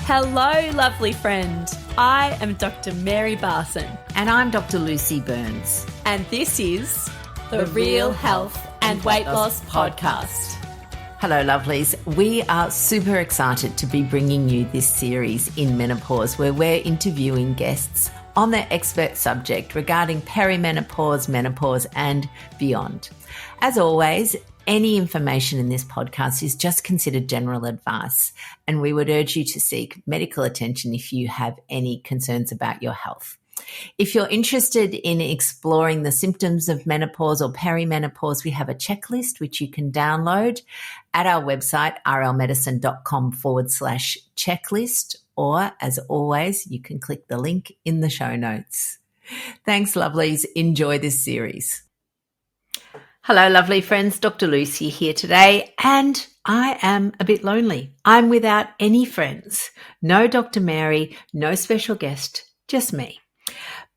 Hello, lovely friend. I am Dr. Mary Barson. And I'm Dr. Lucy Burns. And this is the Real Health and Weight Loss Podcast. Hello, lovelies. We are super excited to be bringing you this series in menopause where we're interviewing guests on their expert subject regarding perimenopause, menopause, and beyond. As always, any information in this podcast is just considered general advice, and we would urge you to seek medical attention if you have any concerns about your health. If you're interested in exploring the symptoms of menopause or perimenopause, we have a checklist which you can download at our website, rlmedicine.com/checklist, or as always, you can click the link in the show notes. Thanks, lovelies. Enjoy this series. Hello, lovely friends. Dr. Lucy here today, and I am a bit lonely. I'm without any friends. No Dr. Mary, no special guest, just me.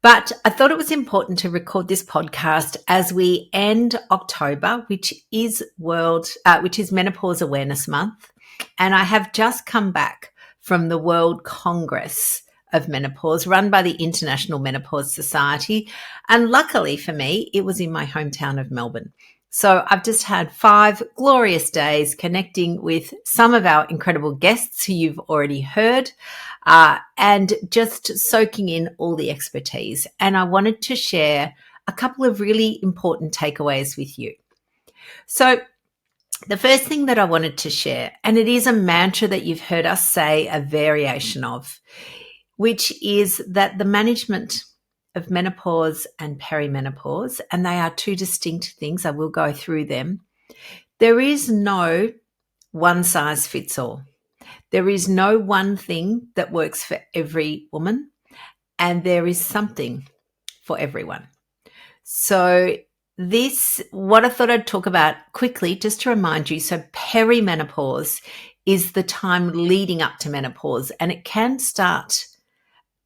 But I thought it was important to record this podcast as we end October, which is Menopause Awareness Month. And I have just come back from the World Congress of Menopause run by the International Menopause Society. And luckily for me, it was in my hometown of Melbourne. So I've just had 5 glorious days connecting with some of our incredible guests who you've already heard, and just soaking in all the expertise. And I wanted to share a couple of really important takeaways with you. So the first thing that I wanted to share, and it is a mantra that you've heard us say a variation of, which is that the management of menopause and perimenopause, and they are 2 distinct things. I will go through them. There is no one size fits all. There is no one thing that works for every woman, and there is something for everyone. So what I thought I'd talk about quickly, just to remind you, so perimenopause is the time leading up to menopause, and it can start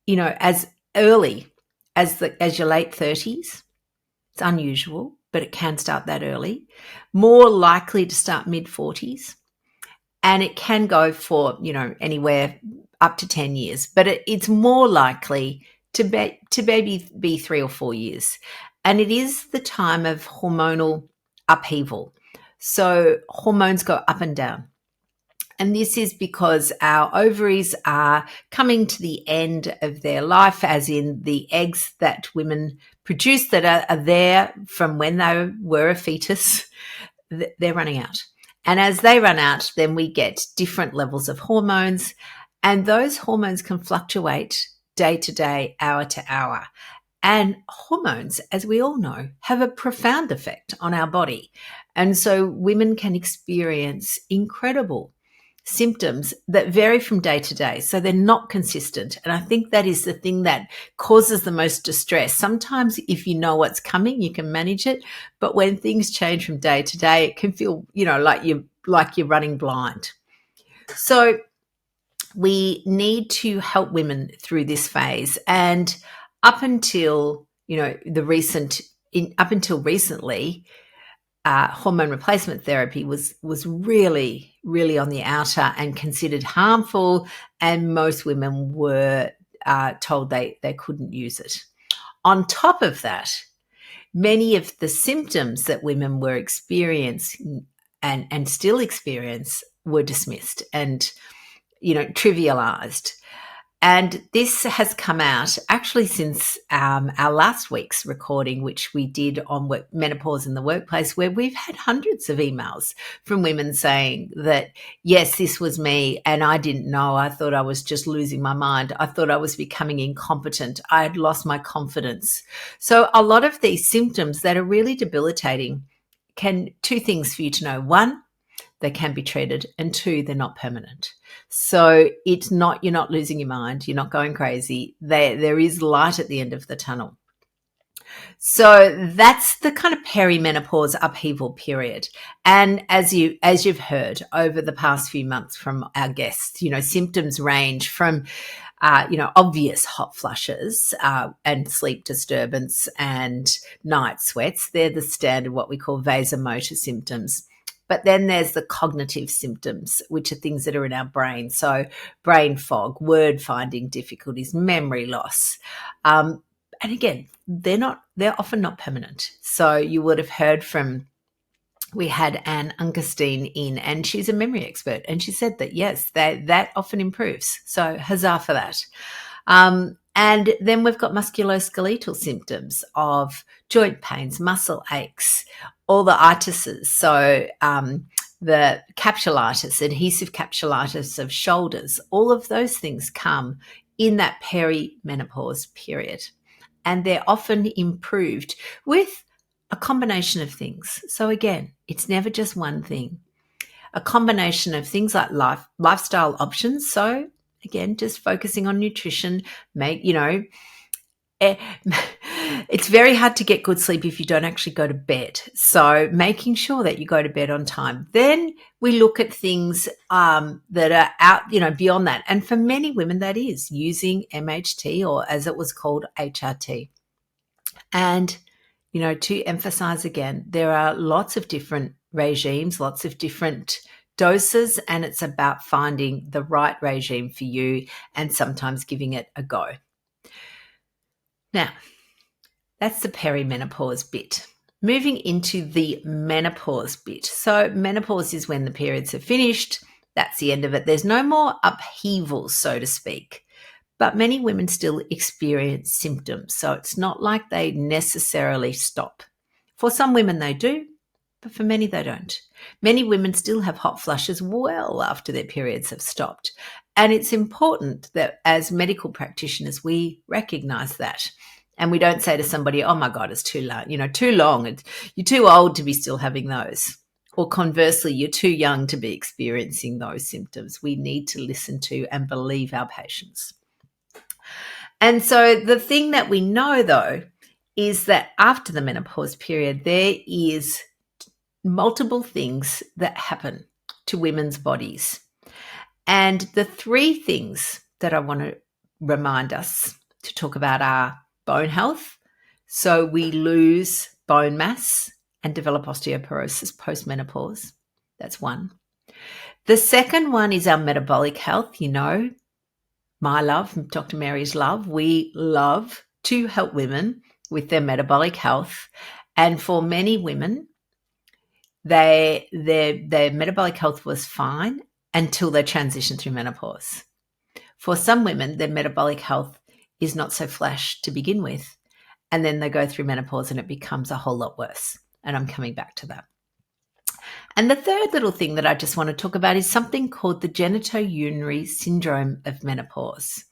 as early as your late 30s. It's unusual, but it can start that early. More likely to start mid-40s. And it can go for, anywhere up to 10 years. But it's more likely to maybe be 3 or 4 years. And it is the time of hormonal upheaval. So hormones go up and down. And this is because our ovaries are coming to the end of their life, as in the eggs that women produce that are there from when they were a fetus, they're running out. And as they run out, then we get different levels of hormones, and those hormones can fluctuate day to day, hour to hour. And hormones, as we all know, have a profound effect on our body. And so women can experience incredible symptoms that vary from day to day. So they're not consistent. And I think that is the thing that causes the most distress. Sometimes if you know what's coming, you can manage it. But when things change from day to day, it can feel, like you're running blind. So we need to help women through this phase. And up until recently, hormone replacement therapy was really, really on the outer and considered harmful, and most women were told they couldn't use it. On top of that, many of the symptoms that women were experiencing and still experience were dismissed and, trivialized. And this has come out actually since our last week's recording, which we did on menopause in the workplace, where we've had hundreds of emails from women saying that, yes, this was me and I didn't know. I thought I was just losing my mind. I thought I was becoming incompetent. I had lost my confidence. So a lot of these symptoms that are really debilitating 2 things for you to know. 1, they can be treated, and 2, they're not permanent. So you're not losing your mind. You're not going crazy. There is light at the end of the tunnel. So that's the kind of perimenopause upheaval period. And as you've heard over the past few months from our guests, symptoms range from, obvious hot flushes and sleep disturbance and night sweats. They're the standard, what we call vasomotor symptoms. But then there's the cognitive symptoms, which are things that are in our brain. So brain fog, word finding difficulties, memory loss. And again, they're often not permanent. So you would have heard we had Anne Unckerstein in, and she's a memory expert. And she said that, yes, that often improves. So huzzah for that. And then we've got musculoskeletal symptoms of joint pains, muscle aches, all the itises. So the capsulitis, adhesive capsulitis of shoulders, all of those things come in that perimenopause period. And they're often improved with a combination of things. So again, it's never just one thing. A combination of things like lifestyle options. So again, just focusing on nutrition, it's very hard to get good sleep if you don't actually go to bed. So making sure that you go to bed on time. Then we look at things that are out, beyond that. And for many women, that is using MHT, or as it was called, HRT. And, to emphasize again, there are lots of different regimes, lots of different doses, and it's about finding the right regime for you and sometimes giving it a go. Now, that's the perimenopause bit. Moving into the menopause bit. So menopause is when the periods are finished. That's the end of it. There's no more upheaval, so to speak. But many women still experience symptoms. So it's not like they necessarily stop. For some women they do, but for many they don't. Many women still have hot flushes well after their periods have stopped. And it's important that as medical practitioners, we recognize that. And we don't say to somebody, oh my God, it's too long, too long. You're too old to be still having those. Or conversely, you're too young to be experiencing those symptoms. We need to listen to and believe our patients. And so the thing that we know, though, is that after the menopause period, there is multiple things that happen to women's bodies. And the three things that I want to remind us to talk about are bone health. So we lose bone mass and develop osteoporosis post-menopause. That's one. The second one is our metabolic health. My love, Dr. Mary's love, we love to help women with their metabolic health. And for many women, their metabolic health was fine until they transition through menopause. For some women, their metabolic health is not so flash to begin with, and then they go through menopause and it becomes a whole lot worse. And I'm coming back to that. And the third little thing that I just want to talk about is something called the genitourinary syndrome of menopause.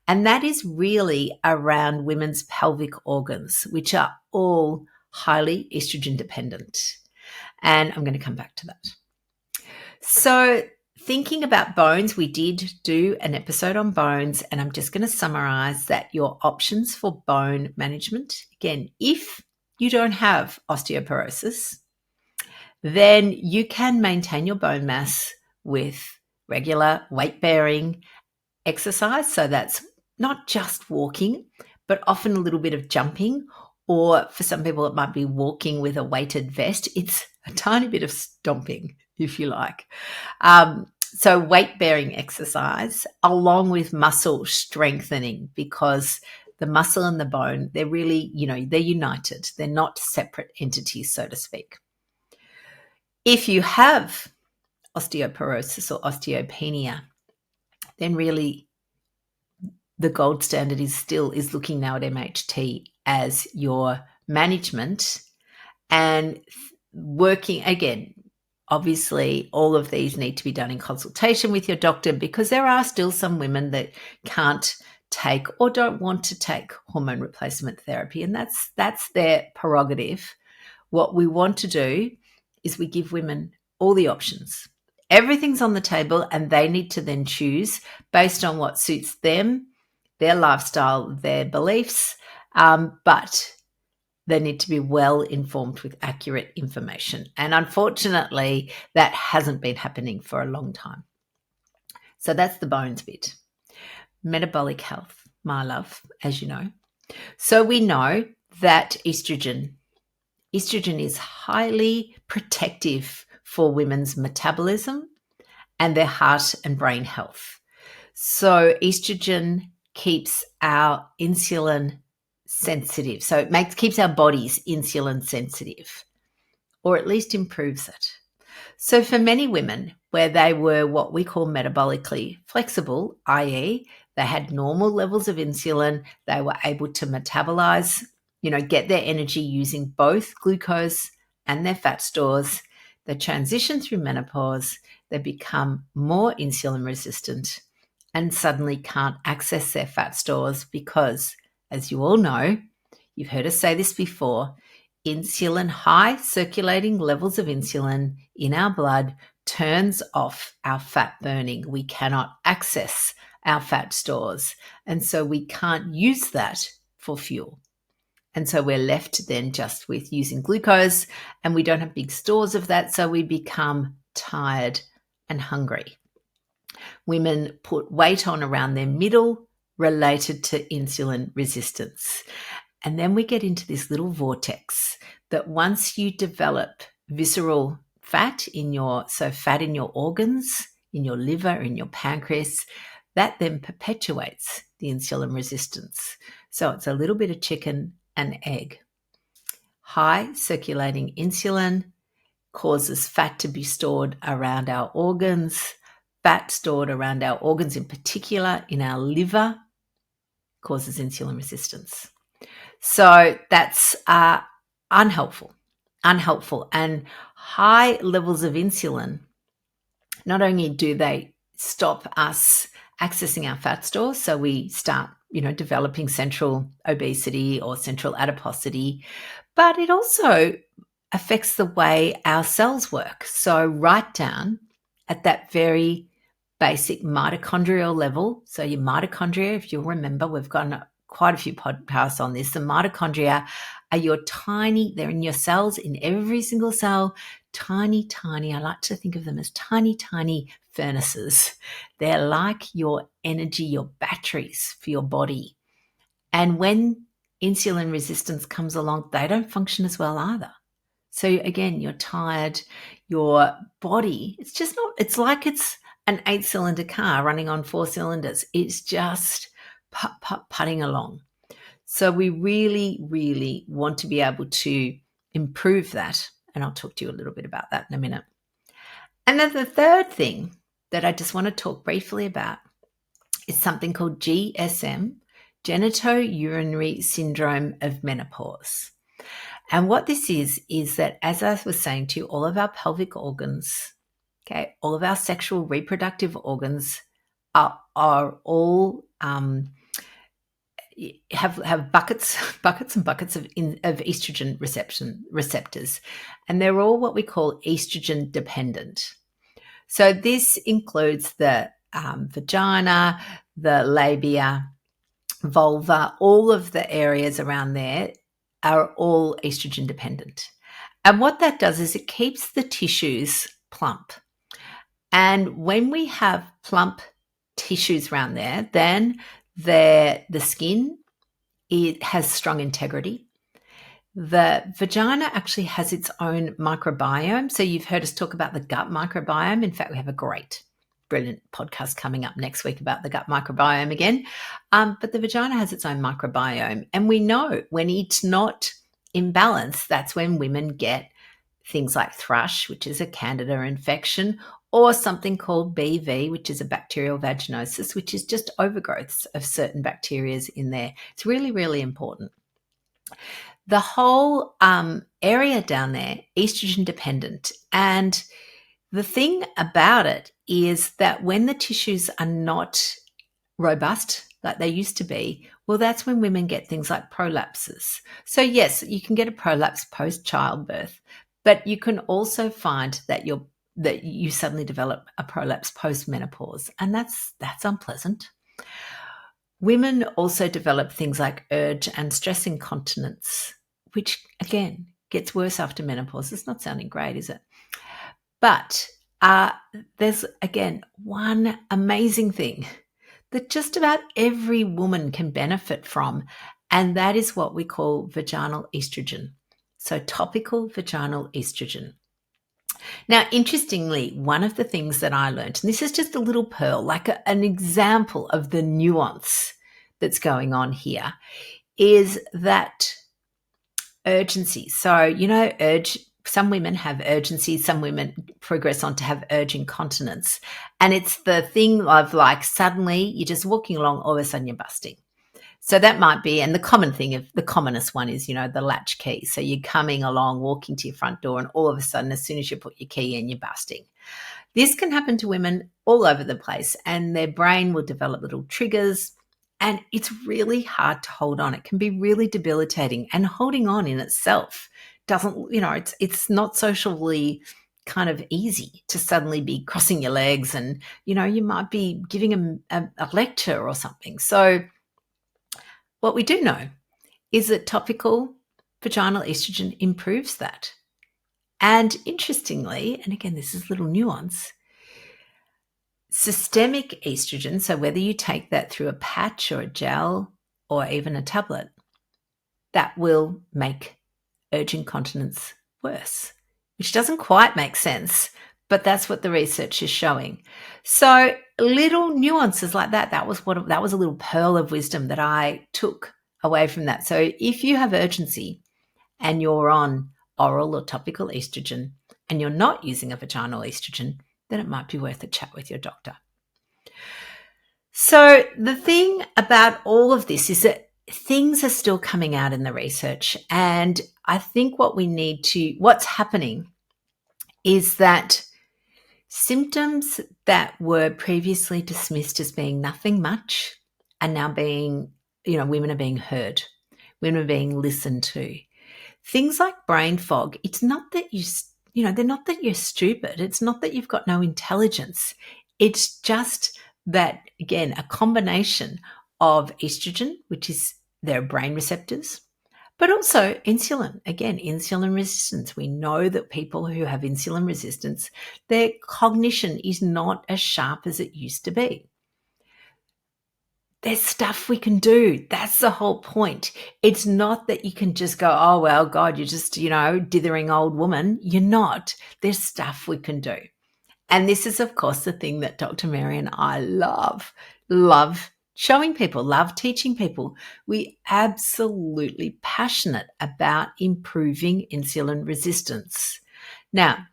And that is really around women's pelvic organs, which are all highly estrogen dependent. And I'm going to come back to that. So thinking about bones, we did do an episode on bones, and I'm just going to summarize that your options for bone management, again, if you don't have osteoporosis, then you can maintain your bone mass with regular weight-bearing exercise. So that's not just walking, but often a little bit of jumping, or for some people it might be walking with a weighted vest. It's a tiny bit of stomping, if you like. So weight-bearing exercise along with muscle strengthening, because the muscle and the bone, they're really, they're united. They're not separate entities, so to speak. If you have osteoporosis or osteopenia, then really the gold standard is looking now at MHT as your management and working, again, obviously all of these need to be done in consultation with your doctor, because there are still some women that can't take or don't want to take hormone replacement therapy, and that's their prerogative. What we want to do is we give women all the options. Everything's on the table, and they need to then choose based on what suits them, their lifestyle, their beliefs, but they need to be well informed with accurate information. And unfortunately, that hasn't been happening for a long time. So that's the bones bit. Metabolic health, my love, as you know. So we know that estrogen is highly protective for women's metabolism and their heart and brain health. So estrogen keeps our insulin sensitive. So it keeps our bodies insulin sensitive, or at least improves it. So for many women, where they were what we call metabolically flexible, i.e., they had normal levels of insulin, they were able to metabolize, get their energy using both glucose and their fat stores. They transition through menopause, they become more insulin resistant and suddenly can't access their fat stores because, as you all know, you've heard us say this before, high circulating levels of insulin in our blood turns off our fat burning. We cannot access our fat stores, and so we can't use that for fuel. And so we're left then just with using glucose, and we don't have big stores of that, so we become tired and hungry. Women put weight on around their middle related to insulin resistance. And then we get into this little vortex that once you develop visceral fat fat in your organs, in your liver, in your pancreas, that then perpetuates the insulin resistance. So it's a little bit of chicken and egg. High circulating insulin causes fat to be stored around our organs. Fat stored around our organs, in particular in our liver, causes insulin resistance. So that's unhelpful. And high levels of insulin, not only do they stop us accessing our fat stores, so we start, developing central obesity or central adiposity, but it also affects the way our cells work. So right down at that very basic mitochondrial level. So your mitochondria, if you'll remember, we've got quite a few podcasts on this. The mitochondria are they're in your cells, in every single cell, tiny, I like to think of them as tiny furnaces. They're like your energy, your batteries for your body. And when insulin resistance comes along, they don't function as well either. So again, you're tired, your body, it's like it's an 8-cylinder car running on 4 cylinders. It's just putting along. So we really, really want to be able to improve that. And I'll talk to you a little bit about that in a minute. And then the third thing that I just want to talk briefly about is something called GSM, genitourinary syndrome of menopause. And what this is that, as I was saying to you, all of our pelvic organs, all of our sexual reproductive organs are all have buckets and buckets of estrogen receptors, and they're all what we call estrogen dependent. So this includes the vagina, the labia, vulva, all of the areas around there are all estrogen dependent. And what that does is it keeps the tissues plump. And when we have plump tissues around there, then the skin, it has strong integrity. The vagina actually has its own microbiome. So you've heard us talk about the gut microbiome. In fact, we have a brilliant podcast coming up next week about the gut microbiome again. But the vagina has its own microbiome. And we know when it's not in balance, that's when women get things like thrush, which is a candida infection, or something called BV, which is a bacterial vaginosis, which is just overgrowths of certain bacteria in there. It's really, really important. The whole area down there, estrogen dependent. And the thing about it is that when the tissues are not robust like they used to be, well, that's when women get things like prolapses. So yes, you can get a prolapse post-childbirth, but you can also find that you suddenly develop a prolapse post-menopause, and that's unpleasant. Women also develop things like urge and stress incontinence, which again gets worse after menopause. It's not sounding great, is it? But there's, again, one amazing thing that just about every woman can benefit from, and that is what we call vaginal estrogen. So topical vaginal estrogen. Now, interestingly, one of the things that I learned, and this is just a little pearl, like an example of the nuance that's going on here, is that urgency. So, some women have urgency, some women progress on to have urge incontinence. And it's the thing of like suddenly you're just walking along, all of a sudden you're busting. So that might be, and the commonest one is, the latch key. So you're coming along, walking to your front door, and all of a sudden, as soon as you put your key in, you're busting. This can happen to women all over the place, and their brain will develop little triggers, and it's really hard to hold on. It can be really debilitating, and holding on in itself doesn't, it's not socially kind of easy to suddenly be crossing your legs, and, you might be giving a lecture or something. So what we do know is that topical vaginal estrogen improves that. And interestingly, and again, this is a little nuance, systemic estrogen, so whether you take that through a patch or a gel or even a tablet, that will make urge incontinence worse, which doesn't quite make sense, but that's what the research is showing. So little nuances like that, that was a little pearl of wisdom that I took away from that. So if you have urgency and you're on oral or topical estrogen and you're not using a vaginal estrogen, then it might be worth a chat with your doctor. So the thing about all of this is that things are still coming out in the research. And I think what's happening is that symptoms that were previously dismissed as being nothing much are now being, women are being heard. Women are being listened to. Things like brain fog, it's not that they're not that you're stupid. It's not that you've got no intelligence. It's just that, again, a combination of estrogen, which is their brain receptors, but also insulin. Again, insulin resistance. We know that people who have insulin resistance, their cognition is not as sharp as it used to be. There's stuff we can do. That's the whole point. It's not that you can just go, oh, well, God, you're just, dithering old woman. You're not. There's stuff we can do. And this is, of course, the thing that Dr. Mary and I love showing people, love teaching people. We absolutely passionate about improving insulin resistance. Now,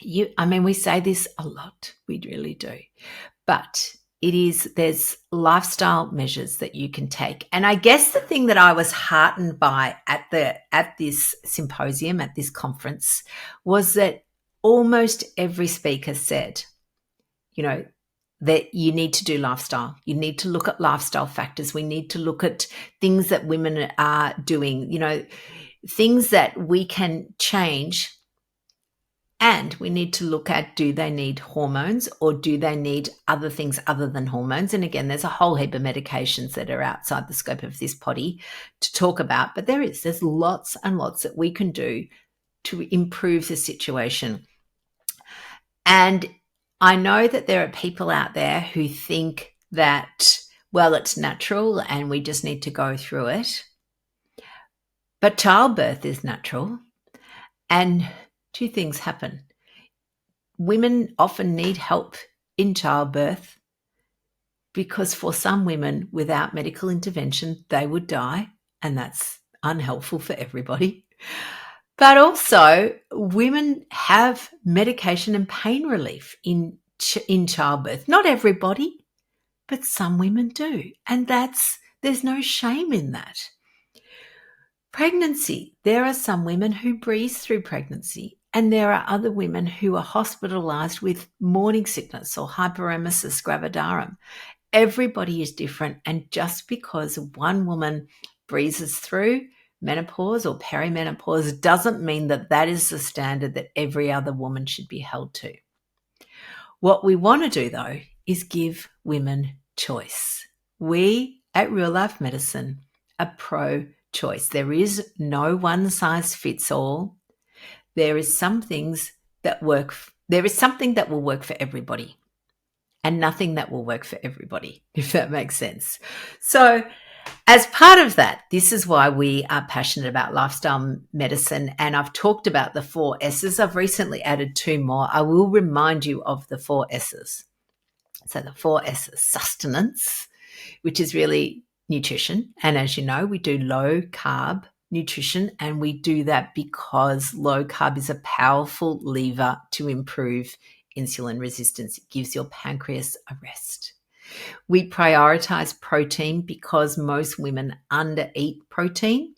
we say this a lot. We really do. But there's lifestyle measures that you can take. And I guess the thing that I was heartened by at this symposium, at this conference, was that almost every speaker said, that you need to do lifestyle. You need to look at lifestyle factors. We need to look at things that women are doing, things that we can change. And we need to look at, do they need hormones or do they need other things other than hormones? And again, there's a whole heap of medications that are outside the scope of this potty to talk about, but there's lots and lots that we can do to improve the situation. And I know that there are people out there who think that, well, it's natural and we just need to go through it. But childbirth is natural, and two things happen. Women often need help in childbirth because for some women, without medical intervention, they would die, and that's unhelpful for everybody. But also, women have medication and pain relief in childbirth. Not everybody, but some women do, and there's no shame in that. Pregnancy, there are some women who breeze through pregnancy, and there are other women who are hospitalized with morning sickness or hyperemesis gravidarum. Everybody is different, and just because one woman breezes through menopause or perimenopause doesn't mean that is the standard that every other woman should be held to. What we want to do, though, is give women choice. We at Real Life Medicine are pro-choice. There is no one size fits all. There is some things that work. There is something that will work for everybody and nothing that will work for everybody, if that makes sense. So As part of that, this is why we are passionate about lifestyle medicine. And I've talked about the 4 S's. I've recently added 2 more. I will remind you of the 4 S's. So the 4 S's: sustenance, which is really nutrition. And as you know, we do low carb nutrition, and we do that because low carb is a powerful lever to improve insulin resistance. It gives your pancreas a rest. We prioritize protein because most women undereat protein,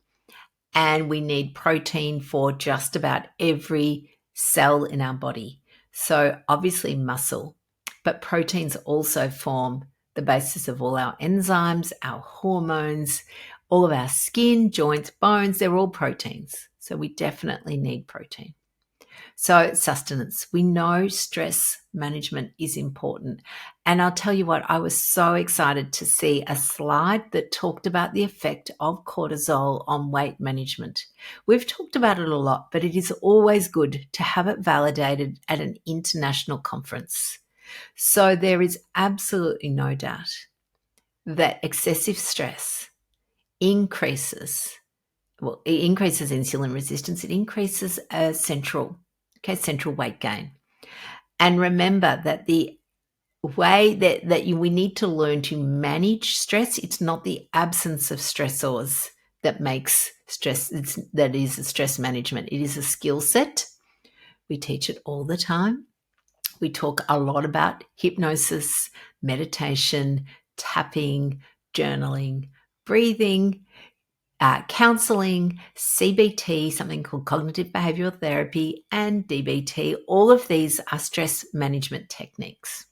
and we need protein for just about every cell in our body. So obviously muscle, but proteins also form the basis of all our enzymes, our hormones, all of our skin, joints, bones, they're all proteins. So we definitely need protein. So sustenance, we know stress management is important. And I'll tell you what, I was so excited to see a slide that talked about the effect of cortisol on weight management. We've talked about it a lot, but it is always good to have it validated at an international conference. So there is absolutely no doubt that excessive stress increases insulin resistance. It increases central weight gain. And remember that the way that we need to learn to manage stress, it's not the absence of stressors that makes stress, that is stress management. It is a skill set. We teach it all the time. We talk a lot about hypnosis, meditation, tapping, journaling, breathing, counseling, CBT, something called cognitive behavioral therapy, and DBT. All of these are stress management techniques.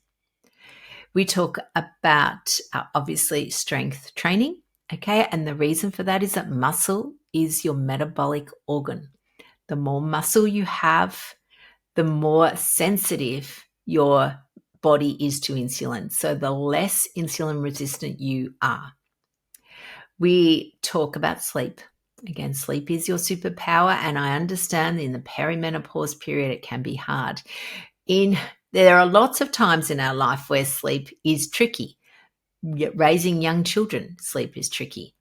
We talk about obviously strength training, okay? And the reason for that is that muscle is your metabolic organ. The more muscle you have, the more sensitive your body is to insulin. So the less insulin resistant you are. We talk about sleep. Again, sleep is your superpower, and I understand in the perimenopause period it can be hard. There are lots of times in our life where sleep is tricky. Raising young children, sleep is tricky.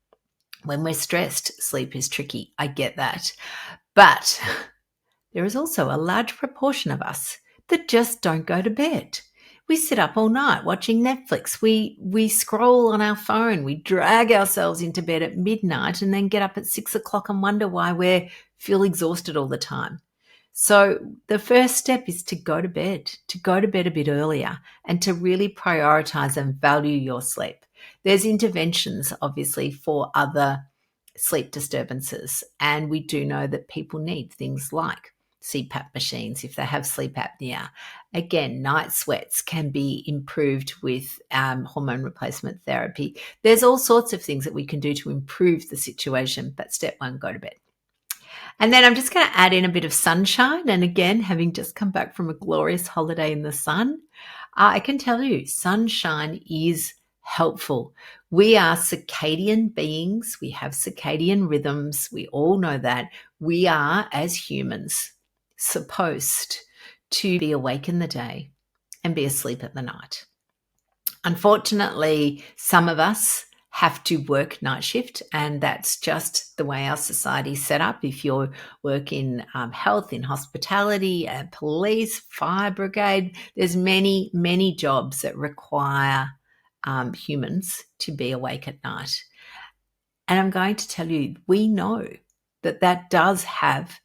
When we're stressed, sleep is tricky. I get that. But there is also a large proportion of us that just don't go to bed. We sit up all night watching Netflix. We scroll on our phone. We drag ourselves into bed at midnight and then get up at 6 o'clock and wonder why we feel exhausted all the time. So the first step is to go to bed a bit earlier, and to really prioritize and value your sleep. There's interventions, obviously, for other sleep disturbances, and we do know that people need things like CPAP machines if they have sleep apnea. Again, night sweats can be improved with hormone replacement therapy. There's all sorts of things that we can do to improve the situation, but step 1, go to bed. And then I'm just going to add in a bit of sunshine. And again, having just come back from a glorious holiday in the sun, I can tell you sunshine is helpful. We are circadian beings. We have circadian rhythms. We all know that. We are, as humans, supposed to be awake in the day and be asleep at the night. Unfortunately, some of us have to work night shift, and that's just the way our society is set up. If you work in health, in hospitality, police, fire brigade, there's many, many jobs that require humans to be awake at night. And I'm going to tell you, we know that does have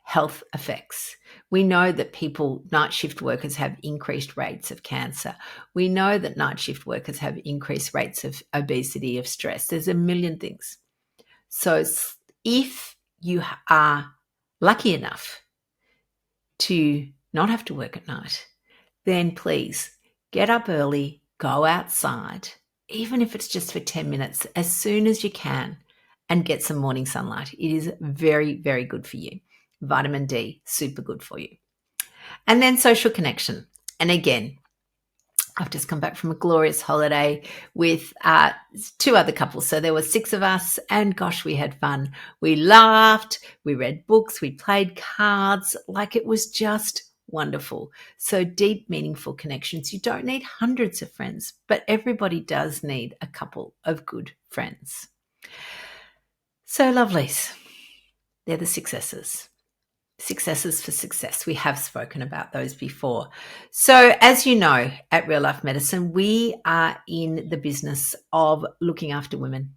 health effects. We know that night shift workers have increased rates of cancer. We know that night shift workers have increased rates of obesity, of stress. There's a million things. So if you are lucky enough to not have to work at night, then please get up early, go outside, even if it's just for 10 minutes, as soon as you can, and get some morning sunlight. It is very, very good for you. Vitamin D, super good for you. And then social connection. And again, I've just come back from a glorious holiday with 2 other couples. So there were 6 of us, and gosh, we had fun. We laughed, we read books, we played cards. Like, it was just wonderful. So deep, meaningful connections. You don't need hundreds of friends, but everybody does need a couple of good friends. So, lovelies, they're the successes. Successes for success. We have spoken about those before. So, as you know, at Real Life Medicine, we are in the business of looking after women.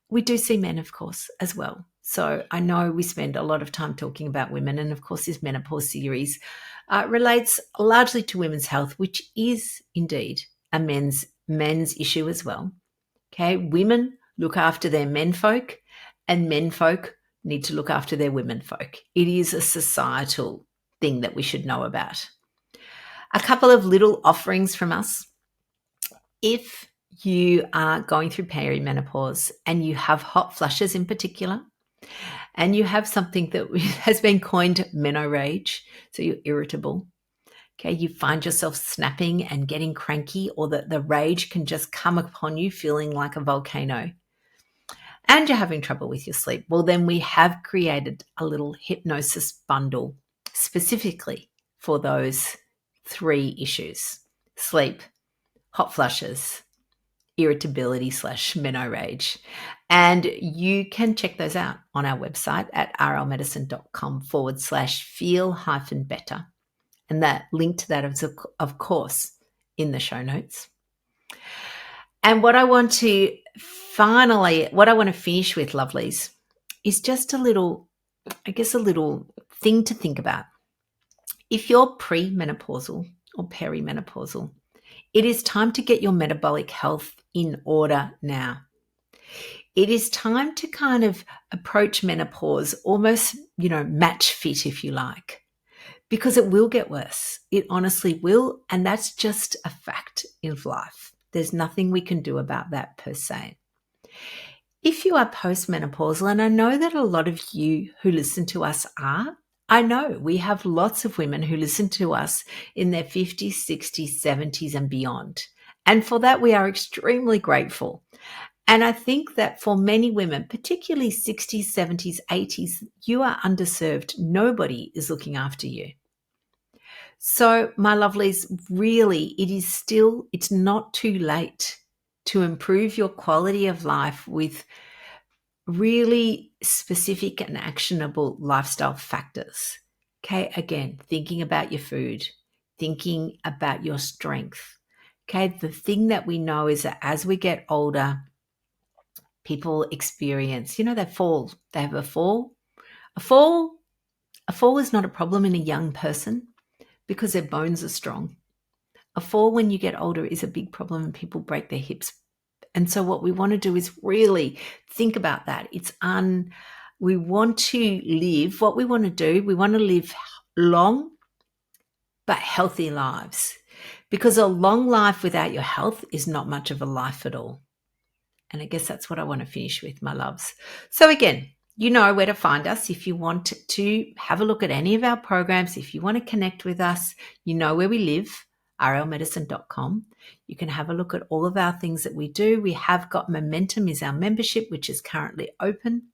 We do see men, of course, as well. So I know we spend a lot of time talking about women, and of course this Menopause series relates largely to women's health, which is indeed a men's issue as well. Okay, women look after their menfolk, and menfolk need to look after their womenfolk. It is a societal thing that we should know about. A couple of little offerings from us. If you are going through perimenopause and you have hot flushes in particular, and you have something that has been coined meno rage, so you're irritable, okay, you find yourself snapping and getting cranky, or that the rage can just come upon you feeling like a volcano, and you're having trouble with your sleep, well, then we have created a little hypnosis bundle specifically for those three issues: sleep, hot flushes, irritability / meno rage. And you can check those out on our website at rlmedicine.com/feel-better. And that link to that is, of course, in the show notes. And what I want to finish with, lovelies, is just a little thing to think about. If you're premenopausal or perimenopausal, it is time to get your metabolic health in order now. It is time to kind of approach menopause almost, match fit, if you like, because it will get worse. It honestly will. And that's just a fact of life. There's nothing we can do about that per se. If you are postmenopausal, and I know that a lot of you who listen to us are, I know we have lots of women who listen to us in their 50s, 60s, 70s and beyond. And for that, we are extremely grateful. And I think that for many women, particularly 60s, 70s, 80s, you are underserved. Nobody is looking after you. So my lovelies, really, it's not too late to improve your quality of life with really specific and actionable lifestyle factors. Okay, again, thinking about your food, thinking about your strength. Okay, the thing that we know is that as we get older, people experience, they fall. They have a fall. A fall is not a problem in a young person because their bones are strong. A fall when you get older is a big problem and people break their hips. And so what we want to do is really think about that. We want to live long but healthy lives, because a long life without your health is not much of a life at all. And I guess that's what I want to finish with, my loves. So again, you know where to find us if you want to have a look at any of our programs. If you want to connect with us, you know where we live, rlmedicine.com. You can have a look at all of our things that we do. We have got Momentum is our membership, which is currently open.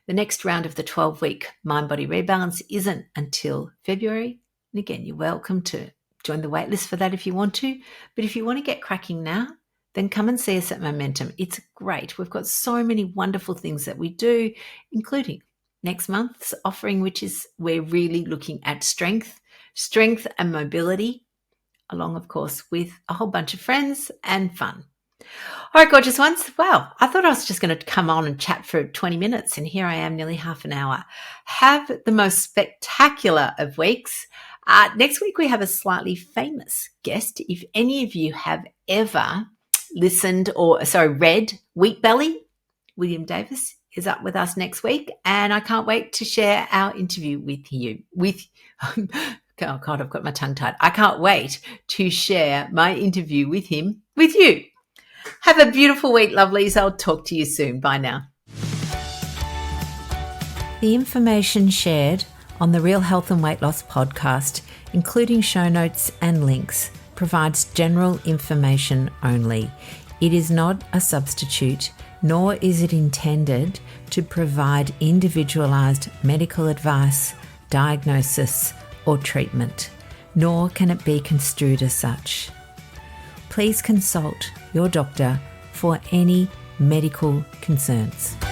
The next round of the 12-week Mind-Body Rebalance isn't until February. And again, you're welcome to join the waitlist for that if you want to. But if you want to get cracking now, then come and see us at Momentum. It's great. We've got so many wonderful things that we do, including next month's offering, which is we're really looking at strength and mobility, along, of course, with a whole bunch of friends and fun. All right, gorgeous ones. Wow, I thought I was just going to come on and chat for 20 minutes, and here I am nearly half an hour. Have the most spectacular of weeks. Next week, we have a slightly famous guest. If any of you have ever read Wheat Belly, William Davis is up with us next week, and I can't wait to share our interview with you. Oh God, I've got my tongue tied. I can't wait to share my interview with him with you. Have a beautiful week, lovelies. I'll talk to you soon. Bye now. The information shared on the Real Health and Weight Loss podcast, including show notes and links, provides general information only. It is not a substitute, nor is it intended to provide individualized medical advice, diagnosis, or treatment, nor can it be construed as such. Please consult your doctor for any medical concerns.